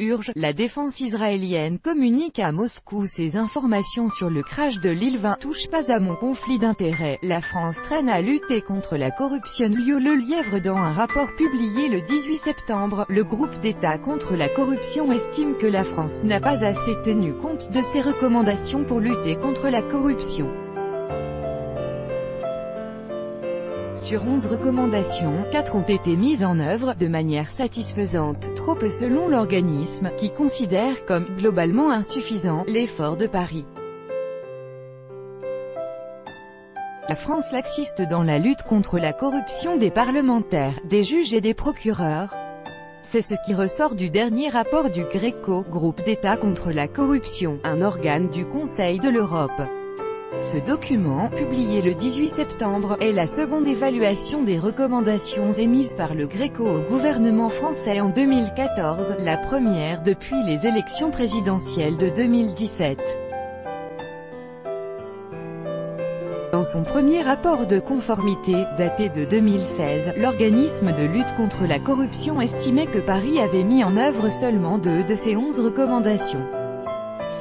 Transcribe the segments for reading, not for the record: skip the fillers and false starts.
Urge, la défense israélienne communique à Moscou ses informations sur le crash de l'Il-20. Touche pas à mon conflit d'intérêts. La France traîne à lutter contre la corruption. Le Lièvre. Dans un rapport publié le 18 septembre, le groupe d'État contre la corruption estime que la France n'a pas assez tenu compte de ses recommandations pour lutter contre la corruption. Sur 11 recommandations, 4 ont été mises en œuvre de manière satisfaisante, trop peu selon l'organisme, qui considère comme globalement insuffisant l'effort de Paris. La France laxiste dans la lutte contre la corruption des parlementaires, des juges et des procureurs. C'est ce qui ressort du dernier rapport du GRECO, groupe d'État contre la corruption, un organe du Conseil de l'Europe. Ce document, publié le 18 septembre, est la seconde évaluation des recommandations émises par le GRECO au gouvernement français en 2014, la première depuis les élections présidentielles de 2017. Dans son premier rapport de conformité, daté de 2016, l'organisme de lutte contre la corruption estimait que Paris avait mis en œuvre seulement 2 de ses 11 recommandations.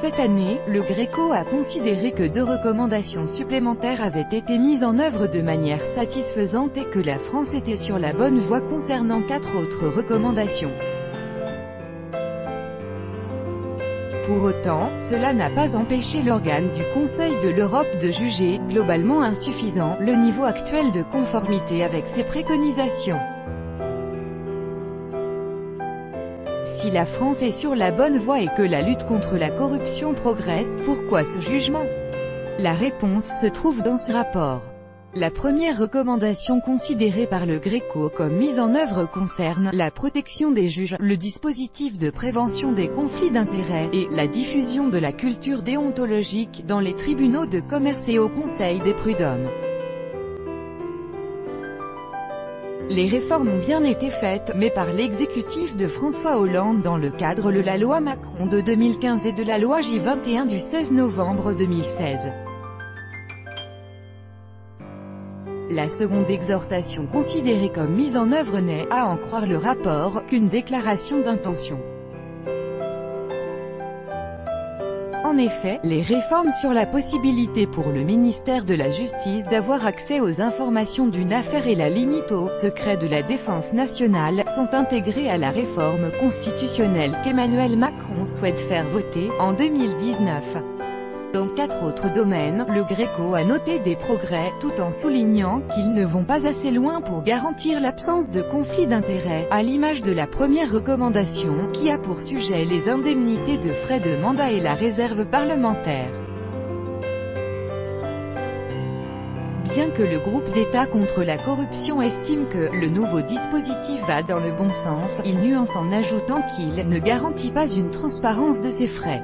Cette année, le GRECO a considéré que 2 recommandations supplémentaires avaient été mises en œuvre de manière satisfaisante et que la France était sur la bonne voie concernant 4 autres recommandations. Pour autant, cela n'a pas empêché l'organe du Conseil de l'Europe de juger, globalement insuffisant, le niveau actuel de conformité avec ses préconisations. Si la France est sur la bonne voie et que la lutte contre la corruption progresse, pourquoi ce jugement? La réponse se trouve dans ce rapport. La première recommandation considérée par le GRECO comme mise en œuvre concerne la protection des juges, le dispositif de prévention des conflits d'intérêts, et la diffusion de la culture déontologique dans les tribunaux de commerce et au Conseil des prud'hommes. Les réformes ont bien été faites, mais par l'exécutif de François Hollande dans le cadre de la loi Macron de 2015 et de la loi J21 du 16 novembre 2016. La seconde exhortation considérée comme mise en œuvre n'est, à en croire le rapport, qu'une déclaration d'intention. En effet, les réformes sur la possibilité pour le ministère de la Justice d'avoir accès aux informations d'une affaire et la limite au secret de la défense nationale sont intégrées à la réforme constitutionnelle qu'Emmanuel Macron souhaite faire voter en 2019. Dans 4 autres domaines, le GRECO a noté des progrès, tout en soulignant qu'ils ne vont pas assez loin pour garantir l'absence de conflit d'intérêts, à l'image de la première recommandation, qui a pour sujet les indemnités de frais de mandat et la réserve parlementaire. Bien que le groupe d'État contre la corruption estime que le nouveau dispositif va dans le bon sens, il nuance en ajoutant qu'il ne garantit pas une transparence de ces frais.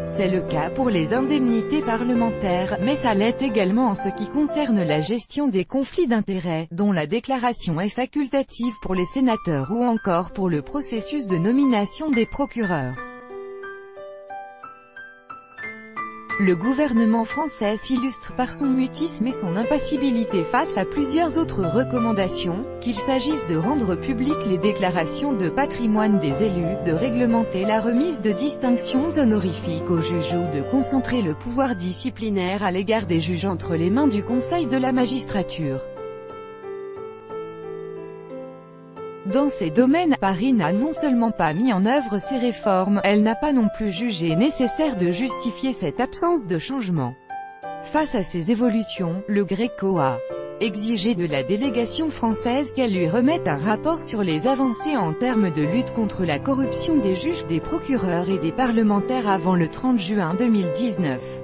C'est le cas pour les indemnités parlementaires, mais ça l'est également en ce qui concerne la gestion des conflits d'intérêts, dont la déclaration est facultative pour les sénateurs ou encore pour le processus de nomination des procureurs. Le gouvernement français s'illustre par son mutisme et son impassibilité face à plusieurs autres recommandations, qu'il s'agisse de rendre publiques les déclarations de patrimoine des élus, de réglementer la remise de distinctions honorifiques aux juges ou de concentrer le pouvoir disciplinaire à l'égard des juges entre les mains du Conseil de la magistrature. Dans ces domaines, Paris n'a non seulement pas mis en œuvre ces réformes, elle n'a pas non plus jugé nécessaire de justifier cette absence de changement. Face à ces évolutions, le GRECO a exigé de la délégation française qu'elle lui remette un rapport sur les avancées en termes de lutte contre la corruption des juges, des procureurs et des parlementaires avant le 30 juin 2019.